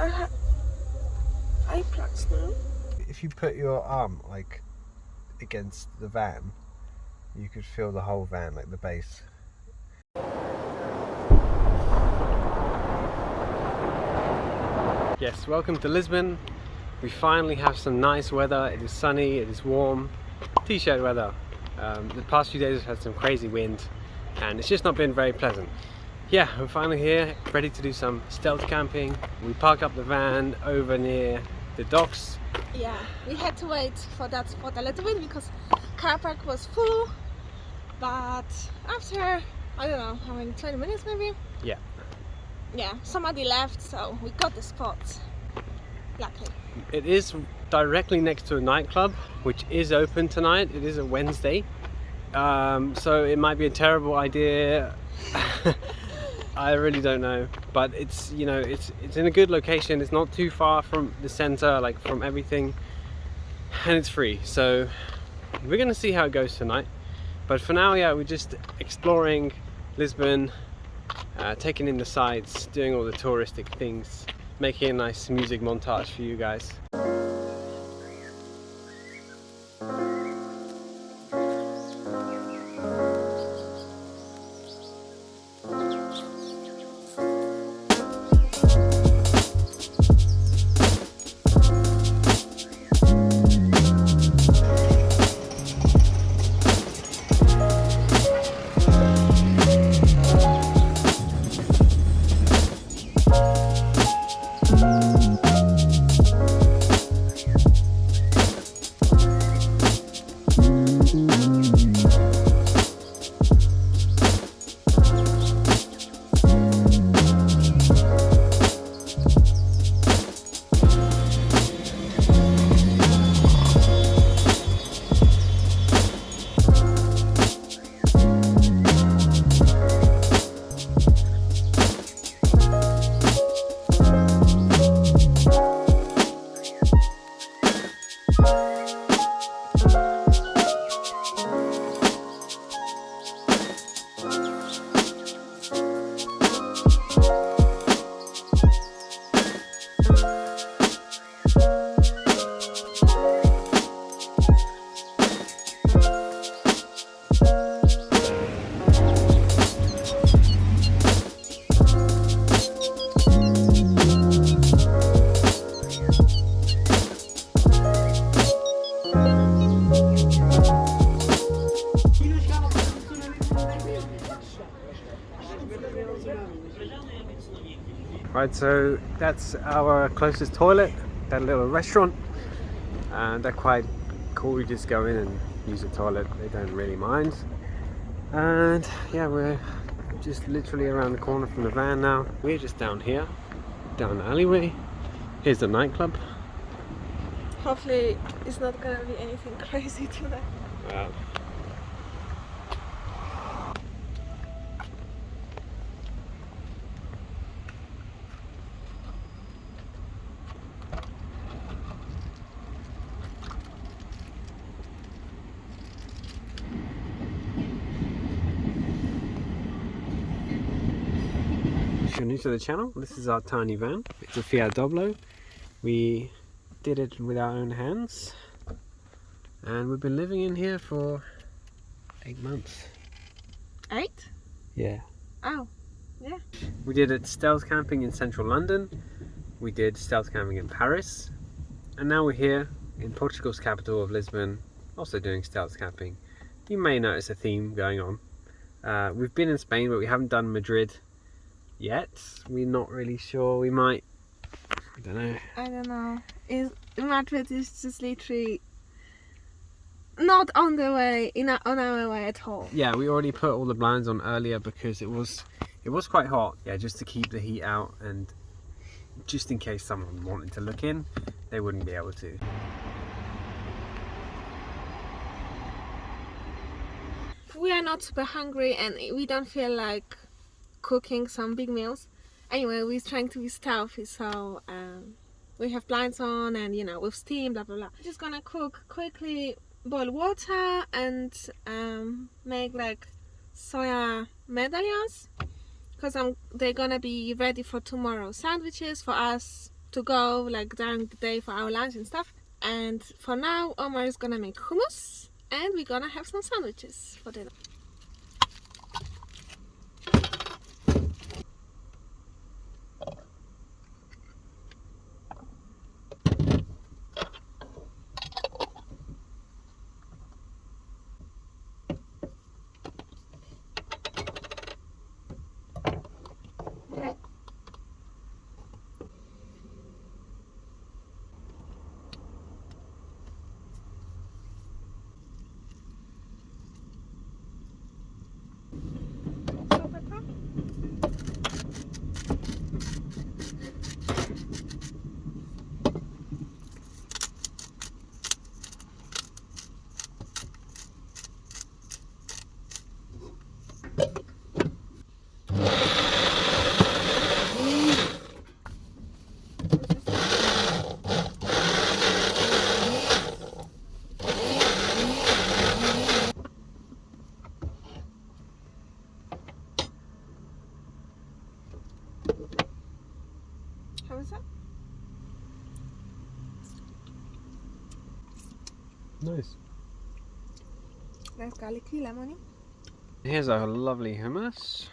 I have eye plugs now. If you put your arm like against the van, you could feel the whole van, like the base. Yes, welcome to Lisbon. We finally have some nice weather. It is sunny, it is warm, t-shirt weather. The past few days have had some crazy wind and it's just not been very pleasant. Yeah, I'm finally here, ready to do some stealth camping. We parked up the van over near the docks. Yeah, we had to wait for that spot a little bit because car park was full, but after, I don't know, how many, 20 minutes maybe? Yeah, somebody left, so we got the spot, luckily. It is directly next to a nightclub, which is open tonight. It is a Wednesday, so it might be a terrible idea. I really don't know, but it's, you know, it's in a good location. It's not too far from the center, like from everything, and it's free. So we're gonna see how it goes tonight. But for now, yeah, we're just exploring Lisbon, taking in the sights, doing all the touristic things, making a nice music montage for you guys. Right, so that's our closest toilet, that little restaurant, and they're quite cool. We just go in and use the toilet, they don't really mind. And yeah, we're just literally around the corner from the van now. We're just down here, down the alleyway. Here's the nightclub. Hopefully it's not gonna be anything crazy tonight. Wow. If you're new to the channel, this is our tiny van. It's a Fiat Doblo. We did it with our own hands and we've been living in here for 8 months. 8? Yeah. Oh, yeah. We did it stealth camping in central London. We did stealth camping in Paris. And now we're here in Portugal's capital of Lisbon, also doing stealth camping. You may notice a theme going on. We've been in Spain, but we haven't done Madrid yet. We're not really sure. We might, I don't know. Madrid is just literally not on the way, on our way at all. Yeah, we already put all the blinds on earlier because it was quite hot. Yeah, just to keep the heat out and just in case someone wanted to look in, they wouldn't be able to. We are not super hungry and we don't feel like cooking some big meals. Anyway, we're trying to be stealthy, so we have blinds on and, you know, with steam, blah blah blah. I'm just gonna cook quickly, boil water and make like soya medallions because they're gonna be ready for tomorrow. Sandwiches for us to go like during the day for our lunch and stuff. And for now, Omar is gonna make hummus, and we're gonna have some sandwiches for dinner. How is that? Nice. Nice garlicky, lemony. Here's our lovely hummus.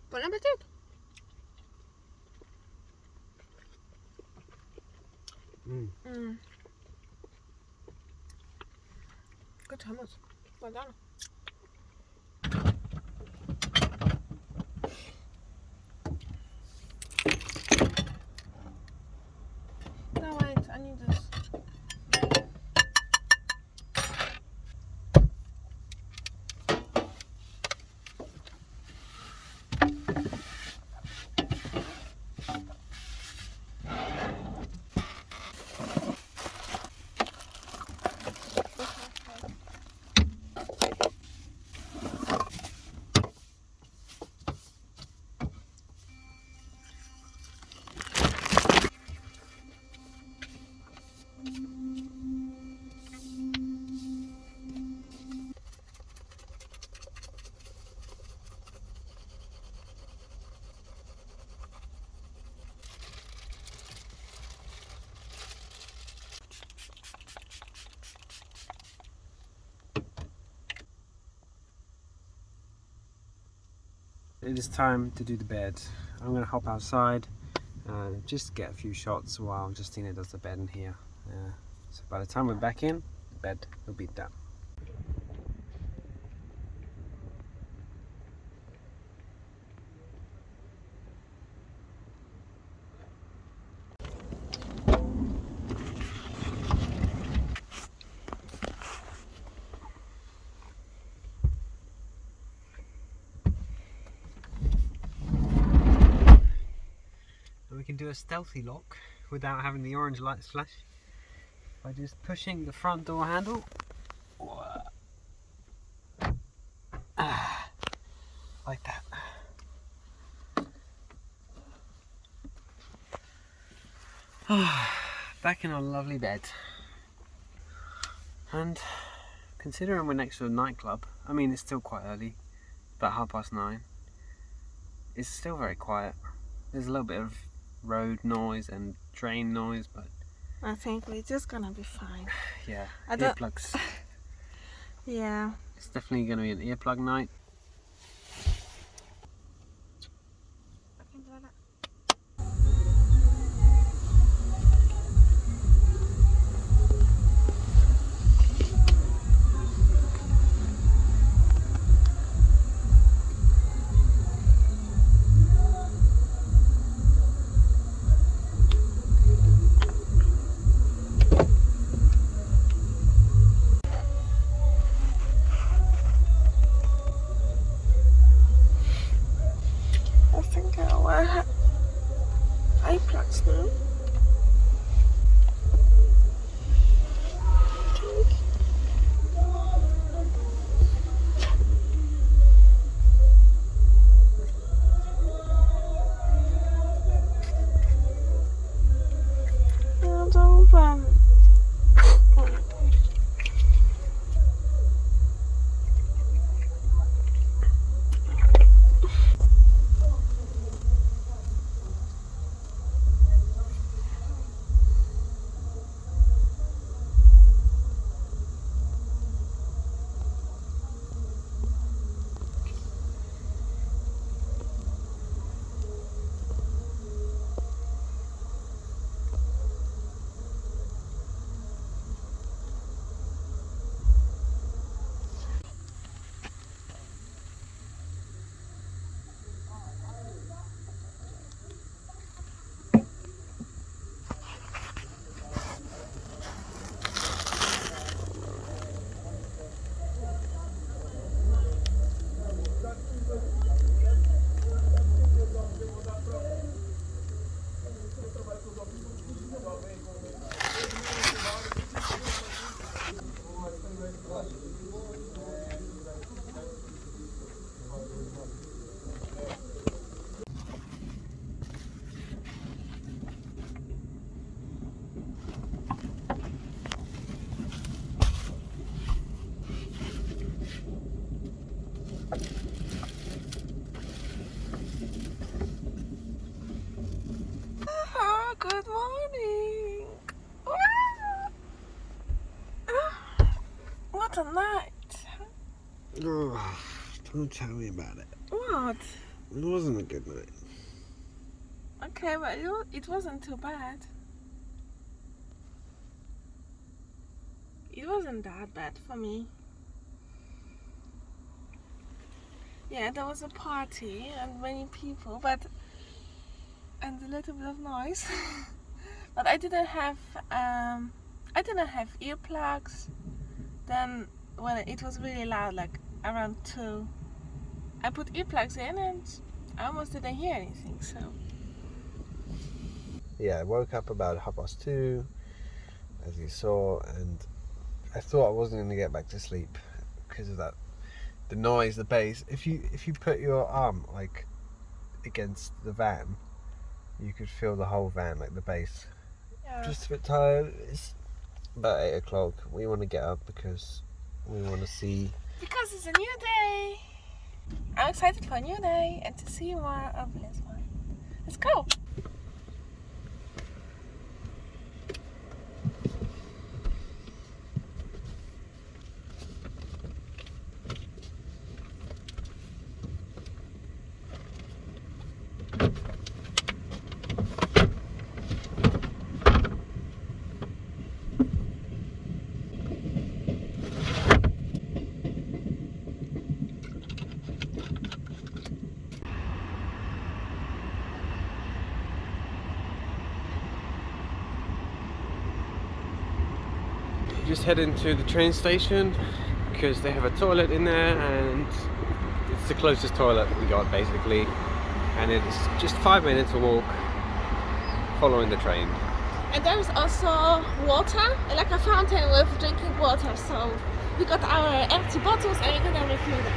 Bon appetit! Good hummus. Well done. No, wait, I need this. It is time to do the bed. I'm going to hop outside and just get a few shots while Justina does the bed in here. So by the time we're back in, the bed will be done. We can do a stealthy lock without having the orange lights flash by just pushing the front door handle. Like that. Back in our lovely bed. And considering we're next to a nightclub, I mean it's still quite early, about 9:30. It's still very quiet. There's a little bit of road noise and train noise, but I think we're just gonna be fine. yeah, earplugs. Yeah. It's definitely going to be an earplug night. Oh, good morning. What a night. Oh, don't tell me about it. What? It wasn't a good night. Okay, but it wasn't too bad. It wasn't that bad for me. Yeah, there was a party and many people, and a little bit of noise. But I didn't have earplugs. Then when it was really loud, like around 2, I put earplugs in and I almost didn't hear anything. So Yeah, I woke up about 2:30, as you saw, and I thought I wasn't going to get back to sleep because of the noise, the bass. If you put your arm like against the van, you could feel the whole van, like the bass. yeah. Just a bit tired. It's about 8 o'clock. We want to get up because we want to see. Because it's a new day. I'm excited for a new day and to see more of Lisbon. Let's go. Just heading to the train station because they have a toilet in there, and it's the closest toilet we got basically, and it's just 5 minutes to walk following the train. And there is also water, like a fountain with drinking water. So we got our empty bottles and we're gonna refill them.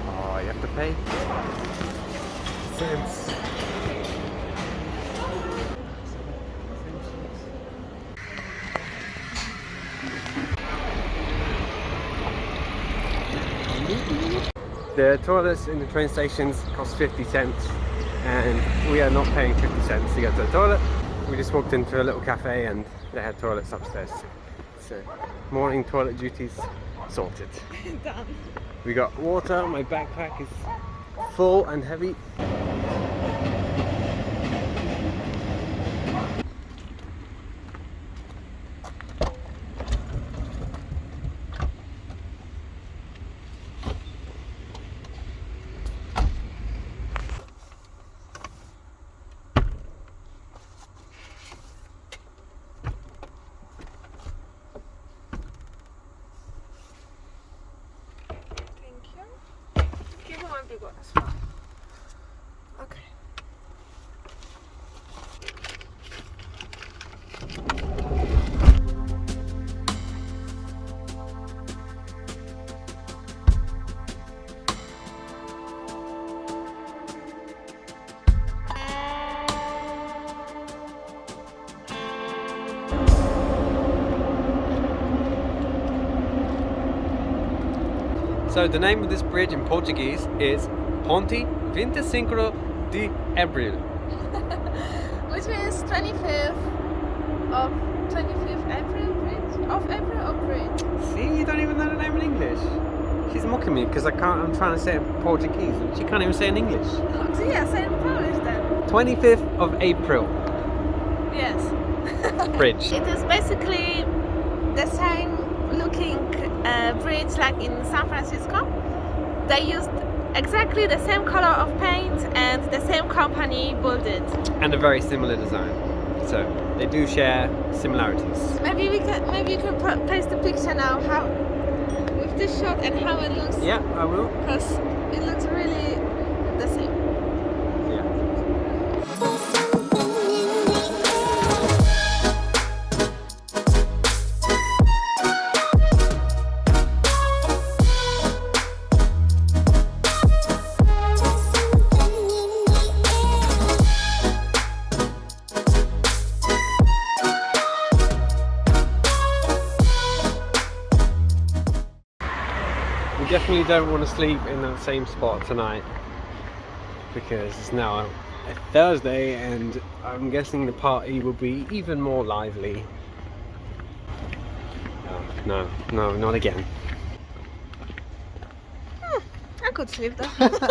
Oh, you have to pay? Cents. The toilets in the train stations cost 50 cents, and we are not paying 50 cents to go to the toilet. We just walked into a little cafe and they had toilets upstairs. So morning toilet duties sorted. Done. We got water. My backpack is full and heavy. Give me one big one as well. Okay. So the name of this bridge in Portuguese is Ponte 25 de Abril. Which means 25th April bridge? Of April or bridge? See, you don't even know the name in English. She's mocking me because I'm trying to say it in Portuguese and she can't even say it in English. So yeah, say it in Polish then. 25th of April Yes. bridge. It is basically the same looking bridge like in San Francisco. They used exactly the same color of paint and the same company built it. And a very similar design. So they do share similarities. Maybe you can paste the picture now how with this shot and how it looks. Yeah, I will. Because it looks really the same. Yeah. We definitely don't want to sleep in that same spot tonight because it's now a Thursday and I'm guessing the party will be even more lively. No, not again. I could sleep though.